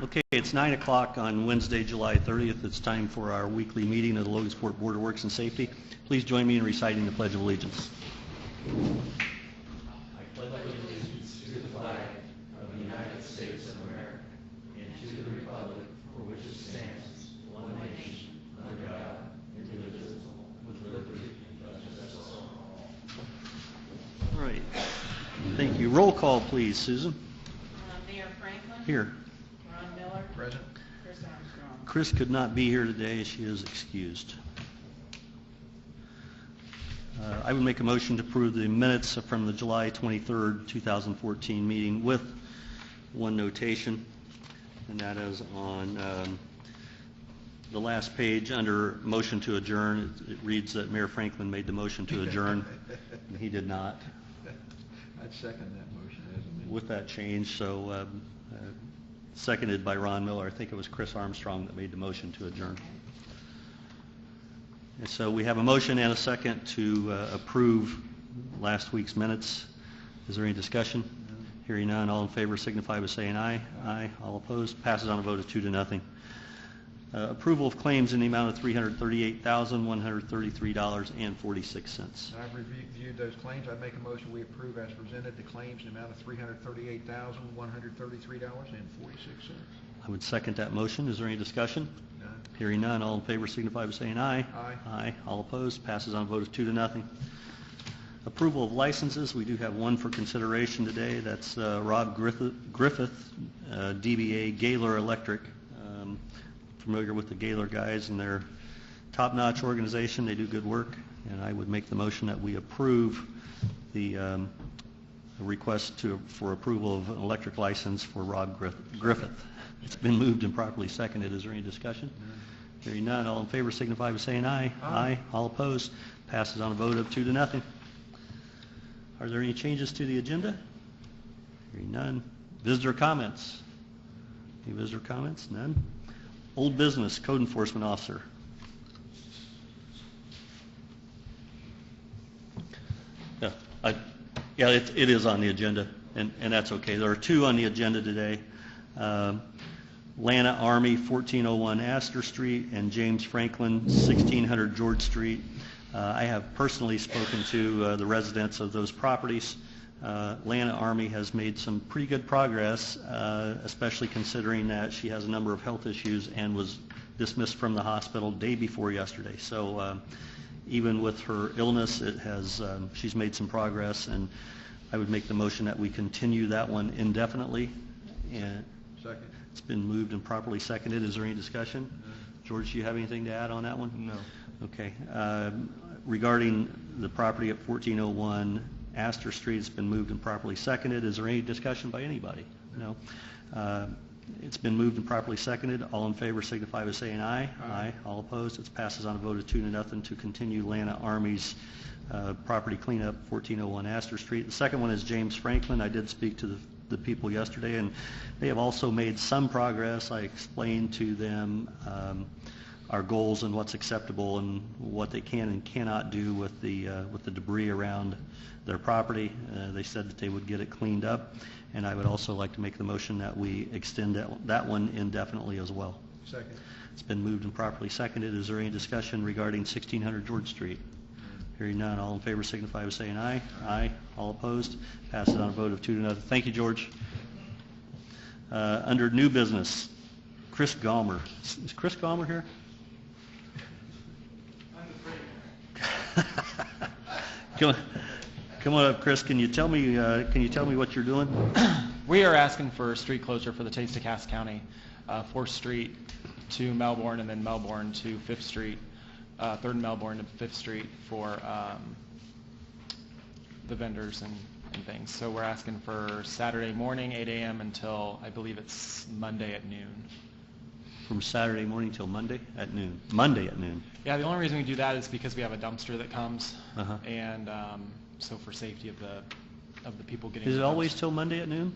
Okay, it's 9 o'clock on Wednesday, July 30th. It's time for our weekly meeting of the Logansport Board of Works and Safety. Please join me in reciting the Pledge of Allegiance. I pledge allegiance to the flag of the United States of America and to the republic for which it stands, one nation, under God, indivisible, with liberty and justice for all. All right. Thank you. Roll call, please, Susan. Mayor Franklin. Here. Ron Miller. Present. Chris Armstrong. Chris could not be here today. She is excused. I would make a motion to approve the minutes from the July 23rd, 2014 meeting with one notation, and that is on the last page under motion to adjourn. It reads that Mayor Franklin made the motion to adjourn, and he did not. I'd second that motion as amended. With that change, so seconded by Ron Miller. I think it was Chris Armstrong that made the motion to adjourn. And so we have a motion and a second to approve last week's minutes. Is there any discussion? No. Hearing none, all in favor signify by saying aye. Aye. All opposed. Passes on a vote of 2-0. Approval of claims in the amount of $338,133.46. I've reviewed those claims. I make a motion we approve as presented the claims in the amount of $338,133.46. I would second that motion. Is there any discussion? None. Hearing none, all in favor signify by saying aye. Aye. Aye. All opposed. Passes on a vote of 2-0. Approval of licenses. We do have one for consideration today. That's Rob Griffith, DBA Gaylor Electric. Familiar with the Gaylor guys and their top-notch organization. They do good work, and I would make the motion that we approve the request for approval of an electric license for Rob Griffith. It's been moved and properly seconded. Is there any discussion? None. Hearing none, all in favor signify by saying aye. Aye. All opposed. Passes on a vote of 2-0. Are there any changes to the agenda? Hearing none. Visitor comments? Any visitor comments? None. Old business, code enforcement officer. Yeah, it is on the agenda, and that's okay. There are two on the agenda today. Lana Army, 1401 Astor Street, and James Franklin, 1600 George Street. I have personally spoken to the residents of those properties. Lana Army has made some pretty good progress, especially considering that she has a number of health issues and was dismissed from the hospital day before yesterday. So even with her illness, she's made some progress, and I would make the motion that we continue that one indefinitely. And Second. it's been moved and properly seconded. Is there any discussion? No. George, do you have anything to add on that one? No. Okay. Regarding the property at 1401 Astor Street, it's been moved and properly seconded. Is there any discussion by anybody? No. It's been moved and properly seconded. All in favor signify by saying aye. Aye. All opposed. It passes on a vote of 2-0 to continue Lana Army's property cleanup, 1401 Astor Street. The second one is James Franklin. I did speak to the people yesterday, and they have also made some progress. I explained to them our goals and what's acceptable and what they can and cannot do with the debris around their property. They said that they would get it cleaned up, and I would also like to make the motion that we extend that one indefinitely as well. Second. It's been moved and properly seconded. Is there any discussion regarding 1600 George Street? Hearing none, all in favor signify by saying aye. Aye. All opposed. Passes on a vote of 2-0. Thank you, George. Under new business, Chris Gallmer. Is Chris Gallmer here? Come on up, Chris. Can you tell me what you're doing? We are asking for a street closure for the Taste of Cass County, 4th Street to Melbourne, and then Melbourne to 5th Street, 3rd and Melbourne to 5th Street for the vendors and things. So we're asking for Saturday morning, 8 a.m. until I believe it's Monday at noon. From Saturday morning till Monday at noon. Monday at noon. Yeah, the only reason we do that is because we have a dumpster that comes, Uh-huh. and so for safety of the people getting. Is it the always dumpster. till Monday at noon?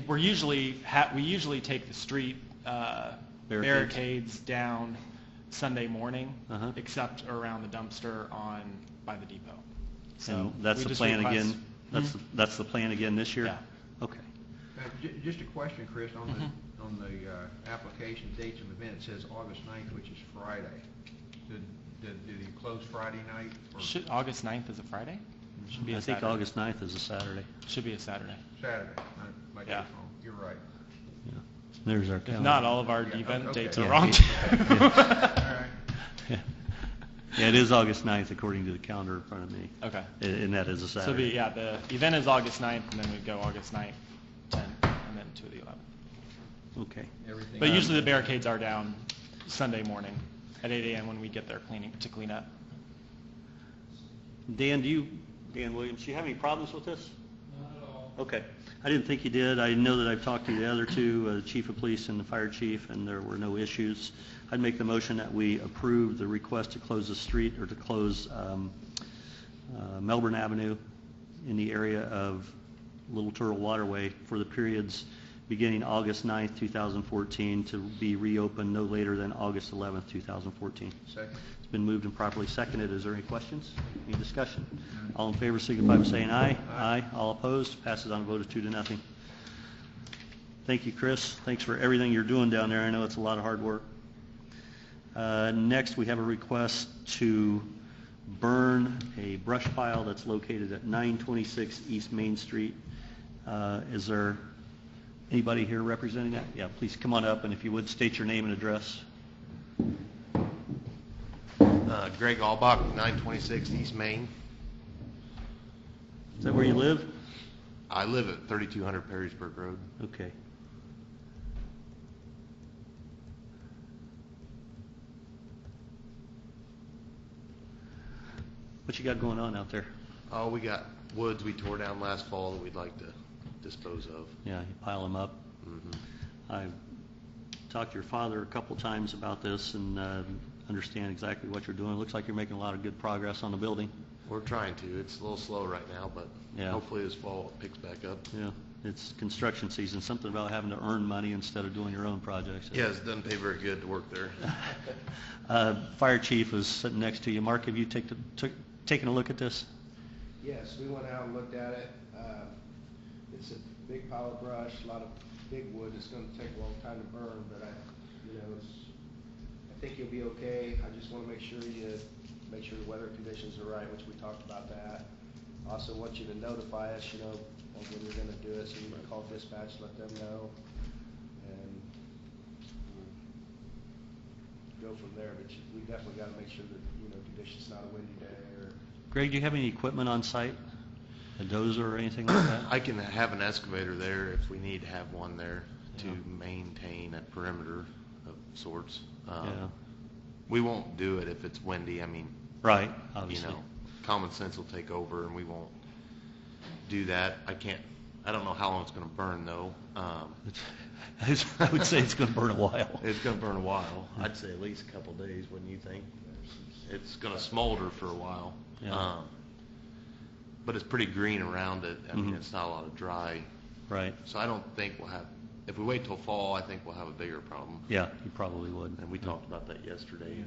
We usually take the street barricades down Sunday morning, Uh-huh. except around the dumpster by the depot. So And that's we the just plan request- again. That's the plan again this year. Yeah. Okay. Just a question, Chris, on the application dates of event, it says August 9th, which is Friday. Did you close Friday night? Or August 9th is a Friday? Should be a I think Saturday. August 9th is a Saturday. Should be a Saturday. Saturday? I might be Yeah. wrong. You're right. Yeah. There's our If calendar. not, all of our Yeah, event okay. dates are Yeah. wrong. All right. Yeah, it is August 9th according to the calendar in front of me. Okay. And that is a So Saturday. the event is August 9th, and then we go August 9th, 10th, and then to the 11th. Okay. Everything. But usually the barricades are down Sunday morning at 8 a.m. when we get there to clean up. Dan Williams, do you have any problems with this? Not at all. Okay. I didn't think you did. I know that I've talked to the other two, the chief of police and the fire chief, and there were no issues. I'd make the motion that we approve the request to close the street or to close Melbourne Avenue in the area of Little Turtle Waterway for the periods beginning August 9th, 2014 to be reopened no later than August 11th, 2014. Second. It's been moved and properly seconded. Is there any questions? Any discussion? All in favor signify by saying aye. Aye. All opposed? Passes on a vote of 2-0. Thank you, Chris. Thanks for everything you're doing down there. I know it's a lot of hard work. Next, we have a request to burn a brush pile that's located at 926 East Main Street. Is there anybody here representing that? Yeah, please come on up, and if you would, state your name and address. Greg Albach, 926 East Main. Is that where you live? I live at 3200 Perrysburg Road. Okay. What you got going on out there? Oh, we got woods we tore down last fall that we'd like to dispose of. Yeah, you pile them up. I talked to your father a couple times about this and understand exactly what you're doing. It looks like you're making a lot of good progress on the building. We're trying to. It's a little slow right now, but Yeah. hopefully this fall it picks back up. Yeah, it's construction season. Something about having to earn money instead of doing your own projects. Yeah, it doesn't pay very good to work there. Fire chief was sitting next to you. Mark, have you taken a look at this? Yes, we went out and looked at it. It's a big pile of brush, a lot of big wood. It's gonna take a long time to burn, but I think you'll be okay. I just wanna make sure the weather conditions are right, which we talked about that. Also want you to notify us, of when you're gonna do it, so you can call dispatch, let them know, and we'll go from there. But we definitely gotta make sure that, conditions, not a windy day or. Greg, do you have any equipment on site? A dozer or anything like that? I can have an excavator there if we need to have one there to Yeah. maintain a perimeter of sorts. Yeah. We won't do it if it's windy. I mean, Right, obviously. common sense will take over and we won't do that. I don't know how long it's going to burn though. I would say it's going to burn a while. It's going to burn a while. I'd say at least a couple days, wouldn't you think? It's going to smolder for a while. Yeah. But it's pretty green around it. I mean, Mhm. it's not a lot of dry. Right. So I don't think we'll have, if we wait till fall, I think we'll have a bigger problem. Yeah, you probably would. And we talked about that yesterday.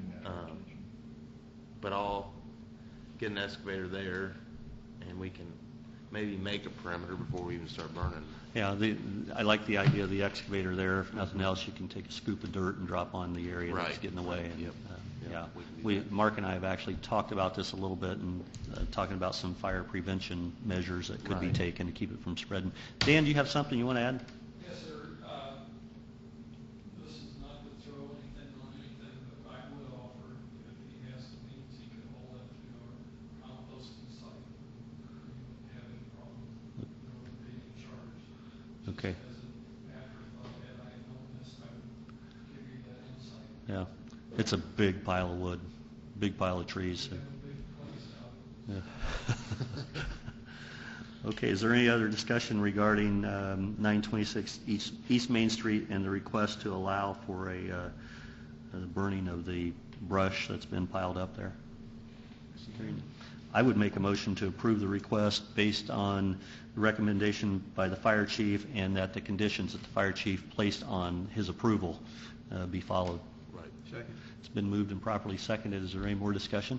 But I'll get an excavator there and we can maybe make a perimeter before we even start burning. Yeah, I like the idea of the excavator there. If nothing else, you can take a scoop of dirt and drop on the area that's Right. getting away. And, Yep. Yep, yeah, we can do that. Mark and I have actually talked about this a little bit and talking about some fire prevention measures that could be Right. taken to keep it from spreading. Dan, do you have something you want to add? Yes, sir. This is not to throw anything on anything, but I would offer, if he has the means, he could haul that to our composting site. We wouldn't have any problem, being charged. Okay. As an afterthought, had I known this, I would give you that insight. Yeah, it's a big pile of wood, big pile of trees. We have a big place out. Yeah. Okay, is there any other discussion regarding 926 East Main Street and the request to allow for the burning of the brush that's been piled up there? I would make a motion to approve the request based on the recommendation by the fire chief and that the conditions that the fire chief placed on his approval be followed. Right. Second. It's been moved and properly seconded. Is there any more discussion?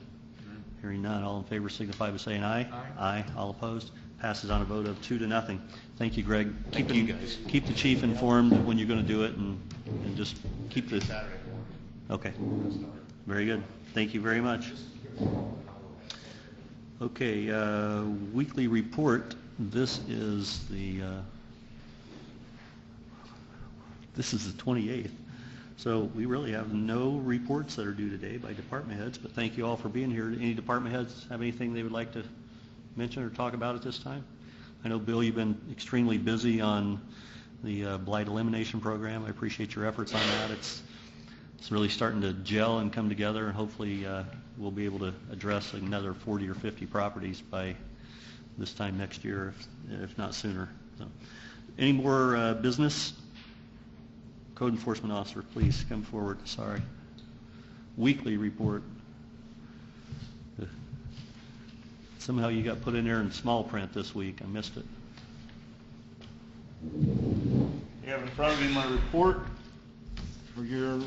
Hearing none, all in favor signify by saying aye. Aye. Aye. All opposed? Passes on a vote of 2-0. Thank you, Greg. Thank you, guys. Keep the chief informed when you're going to do it, and just keep the... Okay. Very good. Thank you very much. Okay, weekly report. This is the 28th. So we really have no reports that are due today by department heads, but thank you all for being here. Any department heads have anything they would like to mention or talk about at this time? I know, Bill, you've been extremely busy on the blight elimination program. I appreciate your efforts on that. It's really starting to gel and come together, and hopefully we'll be able to address another 40 or 50 properties by this time next year, if not sooner. So, any more business? Code enforcement officer, please come forward. Sorry. Weekly report. Somehow you got put in there in small print this week. I missed it. You have in front of you my report for your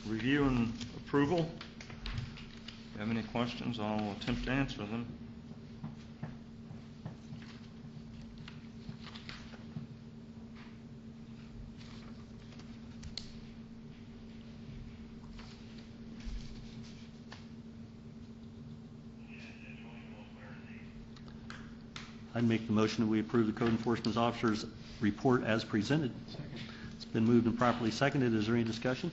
review and approval. If you have any questions, I'll attempt to answer them. I'd make the motion that we approve the code enforcement officer's report as presented. It's been moved and properly seconded. Is there any discussion?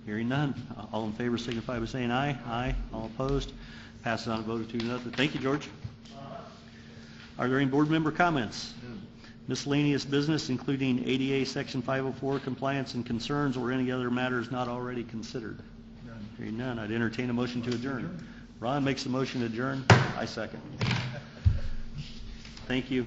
Hearing none. All in favor signify by saying aye. Aye. All opposed. Passes on a vote of 2-0. Thank you, George. Are there any board member comments? Miscellaneous business, including ADA Section 504 compliance and concerns, or any other matters not already considered? Hearing none. I'd entertain a motion to adjourn. Ron makes the motion to adjourn. I second. Thank you.